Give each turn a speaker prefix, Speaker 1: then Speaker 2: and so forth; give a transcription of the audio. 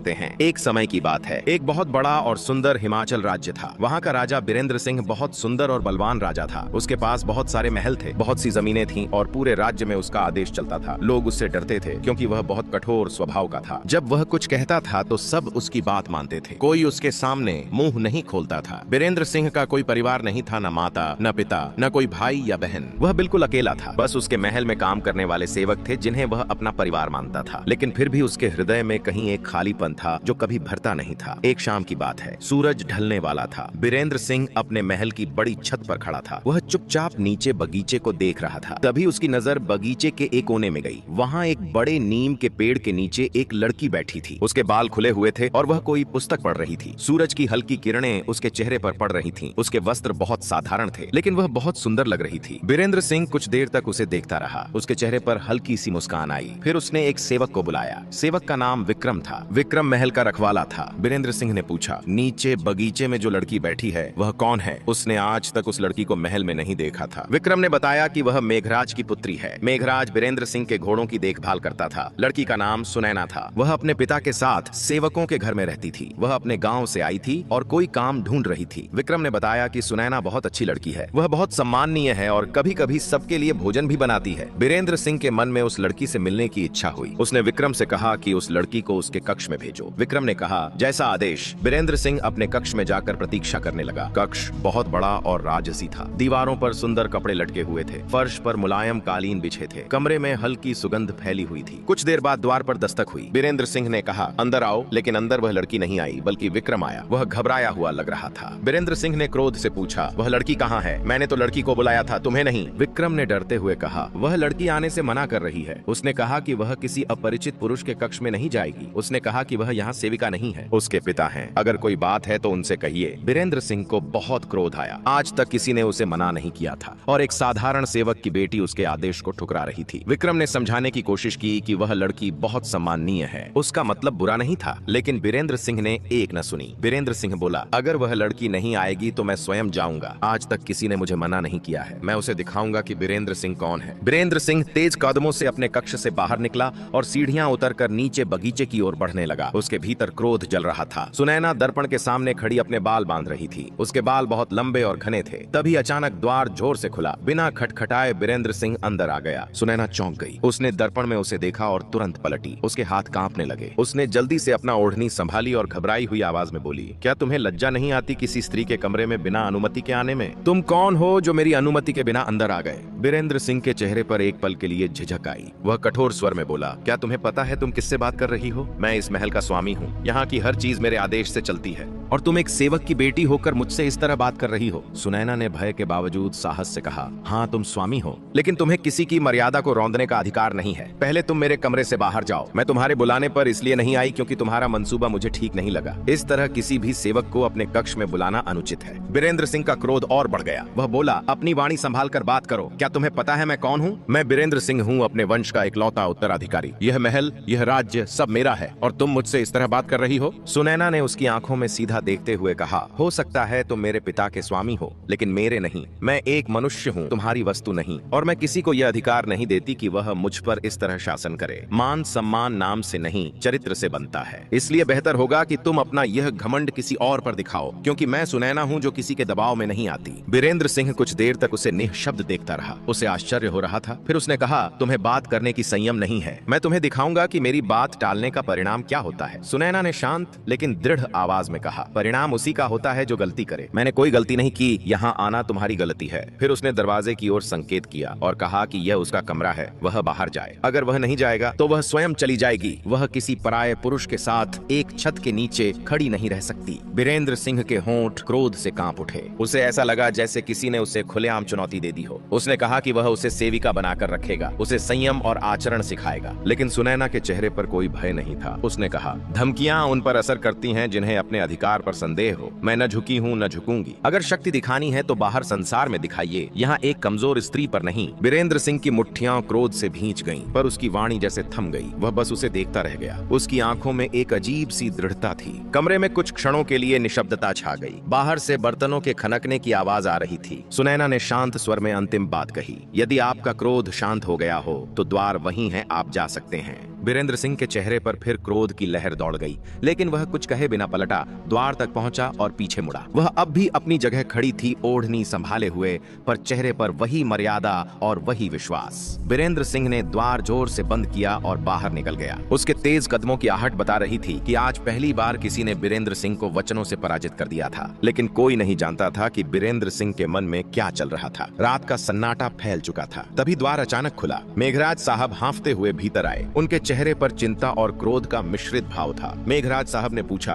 Speaker 1: सुनते हैं। एक समय की बात है, एक बहुत बड़ा और सुंदर हिमाचल राज्य था। वहाँ का राजा बीरेंद्र सिंह बहुत सुंदर और बलवान राजा था। उसके पास बहुत सारे महल थे, बहुत सी जमीनें थीं और पूरे राज्य में उसका आदेश चलता था। लोग उससे डरते थे क्योंकि वह बहुत कठोर स्वभाव का था। जब वह कुछ कहता था तो सब उसकी बात मानते थे। कोई उसके सामने मुंह नहीं खोलता था। बीरेंद्र सिंह का कोई परिवार नहीं था, न माता, न पिता, न कोई भाई या बहन। वह बिल्कुल अकेला था। बस उसके महल में काम करने वाले सेवक थे जिन्हें वह अपना परिवार मानता था। लेकिन फिर भी उसके हृदय में कहीं एक खालीपन था जो कभी भरता नहीं था। एक शाम की बात है, सूरज ढलने वाला था। बीरेंद्र सिंह अपने महल की बड़ी छत पर खड़ा था। वह चुपचाप नीचे बगीचे को देख रहा था। तभी उसकी नजर बगीचे के एक कोने में गई। वहाँ एक बड़े नीम के पेड़ के नीचे एक लड़की बैठी थी। उसके बाल खुले हुए थे और वह कोई पुस्तक पढ़ रही थी। सूरज की हल्की किरणें उसके चेहरे पर पड़ रही थीं। उसके वस्त्र बहुत साधारण थे लेकिन वह बहुत सुंदर लग रही थी। बीरेंद्र सिंह कुछ देर तक उसे देखता रहा। उसके चेहरे पर हल्की सी मुस्कान आई। फिर उसने एक सेवक को बुलाया। सेवक का नाम विक्रम था। विक्रम महल का रखवाला था। बीरेंद्र सिंह ने पूछा, नीचे बगीचे में जो लड़की बैठी है वह कौन है? उसने आज तक उस लड़की को महल में नहीं देखा था। विक्रम ने बताया कि वह मेघराज की पुत्री है। मेघराज बीरेंद्र सिंह के घोड़ों की देखभाल करता था। लड़की का नाम सुनैना था। वह अपने पिता के साथ सेवकों के घर में रहती थी। वह अपने गांव से आई थी और कोई काम ढूंढ रही थी। विक्रम ने बताया कि सुनैना बहुत अच्छी लड़की है। वह बहुत सम्माननीय है और कभी कभी सबके लिए भोजन भी बनाती है। बीरेंद्र सिंह के मन में उस लड़की से मिलने की इच्छा हुई। उसने विक्रम से कहा कि उस लड़की को उसके कक्ष में भेजो। विक्रम ने कहा, जैसा आदेश। बीरेंद्र सिंह अपने कक्ष में जाकर प्रतीक्षा करने लगा। कक्ष बहुत बड़ा और राजसी था। दीवारों पर सुंदर कपड़े लटके हुए थे। फर्श पर मुलायम कालीन बिछे थे। कमरे में हल्की सुगंध फैली हुई थी। कुछ देर बाद द्वार पर दस्तक हुई। बीरेंद्र सिंह ने कहा, अंदर आओ। लेकिन अंदर वह लड़की नहीं आई बल्कि विक्रम आया। वह घबराया हुआ लग रहा था। बीरेंद्र सिंह ने क्रोध से पूछा, वह लड़की कहाँ है? मैंने तो लड़की को बुलाया था, तुम्हें नहीं। विक्रम ने डरते हुए कहा, वह लड़की आने से मना कर रही है। उसने कहा कि वह किसी अपरिचित पुरुष के कक्ष में नहीं जाएगी। उसने कहा कि वह यहाँ सेविका नहीं है, उसके पिता हैं। अगर कोई बात है तो उनसे कहिए। बीरेंद्र सिंह को बहुत क्रोध आया। आज तक किसी ने उसे मना नहीं किया था और एक साधारण सेवक की बेटी उसके आदेश को ठुकरा रही थी। विक्रम ने समझाने की कोशिश की कि वह लड़की बहुत सम्माननीय है, उसका मतलब बुरा नहीं था। लेकिन बीरेंद्र सिंह ने एक न सुनी। बीरेंद्र सिंह बोला, अगर वह लड़की नहीं आएगी तो मैं स्वयं जाऊंगा। आज तक किसी ने मुझे मना नहीं किया है। मैं उसे दिखाऊंगा कि बीरेंद्र सिंह कौन है। बीरेंद्र सिंह तेज कदमों से अपने कक्ष से बाहर निकला और सीढ़ियां उतरकर नीचे बगीचे की ओर बढ़ने लगा। उसके भीतर क्रोध जल रहा था। सुनैना दर्पण के सामने खड़ी अपने बाल बांध रही थी। उसके बाल बहुत लंबे और घने थे। तभी अचानक द्वार जोर से खुला। बिना खटखटाए बीरेंद्र सिंह अंदर आ गया। सुनैना चौंक गई। उसने दर्पण में उसे देखा और तुरंत पलटी। उसके हाथ कांपने लगे। उसने जल्दी से अपना ओढ़नी संभाली और घबराई हुई आवाज में बोली, क्या तुम्हें लज्जा नहीं आती किसी स्त्री के कमरे में बिना अनुमति के आने में? तुम कौन हो जो मेरी अनुमति के बिना अंदर आ गए? बीरेंद्र सिंह के चेहरे पर एक पल के लिए झिझक आई। वह कठोर स्वर में बोला, क्या तुम्हें पता है तुम किससे बात कर रही हो? मैं इस महल का स्वामी हूँ। यहाँ की हर चीज मेरे आदेश से चलती है और तुम एक सेवक की बेटी होकर मुझसे इस तरह बात कर रही हो। सुनैना ने भय के बावजूद साहस से कहा, हाँ तुम स्वामी हो, लेकिन तुम्हें किसी की मर्यादा को रौंदने का अधिकार नहीं है। पहले तुम मेरे कमरे से बाहर जाओ। मैं तुम्हारे बुलाने पर इसलिए नहीं आई क्योंकि तुम्हारा मंसूबा मुझे ठीक नहीं लगा। इस तरह किसी भी सेवक को अपने कक्ष में बुलाना अनुचित है। बीरेंद्र सिंह का क्रोध और बढ़ गया। वह बोला, अपनी वाणी संभाल कर बात करो। क्या तुम्हें पता है मैं कौन हूँ? मैं बीरेंद्र सिंह हूँ, अपने वंश का इकलौता उत्तराधिकारी। यह महल, यह राज्य सब मेरा है और तुम मुझसे इस तरह बात कर रही हो? सुनैना ने उसकी आंखों में सीधा देखते हुए कहा, हो सकता है तुम मेरे पिता के स्वामी हो लेकिन मेरे नहीं। मैं एक मनुष्य हूँ, तुम्हारी वस्तु नहीं, और मैं किसी को यह अधिकार नहीं देती कि वह मुझ पर इस तरह शासन करे। मान सम्मान नाम से नहीं, चरित्र से बनता है। इसलिए बेहतर होगा कि तुम अपना यह घमंड किसी और पर दिखाओ, क्योंकि मैं सुनैना हूँ जो किसी के दबाव में नहीं आती। बीरेंद्र सिंह कुछ देर तक उसे निःशब्द देखता रहा। उसे आश्चर्य हो रहा था। फिर उसने कहा, तुम्हें बात करने की संयम नहीं है। मैं तुम्हें दिखाऊंगा कि मेरी बात टालने का परिणाम क्या होता है। सुनैना ने शांत लेकिन दृढ़ आवाज में कहा, परिणाम उसी का होता है जो गलती करे। मैंने कोई गलती नहीं की, यहाँ आना तुम्हारी गलती है। फिर उसने दरवाजे की ओर संकेत किया और कहा कि यह उसका कमरा है, वह बाहर जाए। अगर वह नहीं जाएगा तो वह स्वयं चली जाएगी। वह किसी पराये पुरुष के साथ एक छत के नीचे खड़ी नहीं रह सकती। बीरेंद्र सिंह के होंठ क्रोध से कांप उठे। उसे ऐसा लगा जैसे किसी ने उसे खुलेआम चुनौती दे दी हो। उसने कहा कि वह उसे सेविका बनाकर रखेगा, उसे संयम और आचरण सिखाएगा। लेकिन सुनैना के चेहरे पर कोई भय नहीं था। उसने कहा, धमकियां उन पर असर करती हैं जिन्हें अपने अधिकार पर संदेह हो। मैं न झुकी हूँ न झुकूंगी। अगर शक्ति दिखानी है तो बाहर संसार में दिखाइए, यहाँ एक कमजोर स्त्री पर नहीं। बीरेंद्र सिंह की मुट्ठियां क्रोध से भींच गईं, पर उसकी वाणी जैसे थम गई। वह बस उसे देखता रह गया। उसकी आंखों में एक अजीब सी दृढ़ता थी। कमरे में कुछ क्षणों के लिए निशब्दता छा गई। बाहर से बर्तनों के खनकने की आवाज आ रही थी। सुनैना ने शांत स्वर में अंतिम बात कही, यदि आपका क्रोध शांत हो गया हो तो द्वार वहीं है, आप जा सकते हैं। वीरेंद्र सिंह के चेहरे पर फिर क्रोध की लहर दौड़ गई, लेकिन वह कुछ कहे बिना पलटा, द्वार तक पहुंचा और पीछे मुड़ा। वह अब भी अपनी जगह खड़ी थी, ओढ़नी संभाले हुए, पर चेहरे पर वही मर्यादा और वही विश्वास। वीरेंद्र सिंह ने द्वार जोर से बंद किया और बाहर निकल गया। उसके तेज कदमों की आहट बता रही थी कि आज पहली बार किसी ने वीरेंद्र सिंह को वचनों से पराजित कर दिया था। लेकिन कोई नहीं जानता था कि वीरेंद्र सिंह के मन में क्या चल रहा था। रात का सन्नाटा फैल चुका था। तभी द्वार अचानक खुला। मेघराज साहब हांफते हुए भीतर आए। उनके चेहरे पर चिंता और क्रोध का मिश्रित भाव था। मेघराज साहब ने पूछा,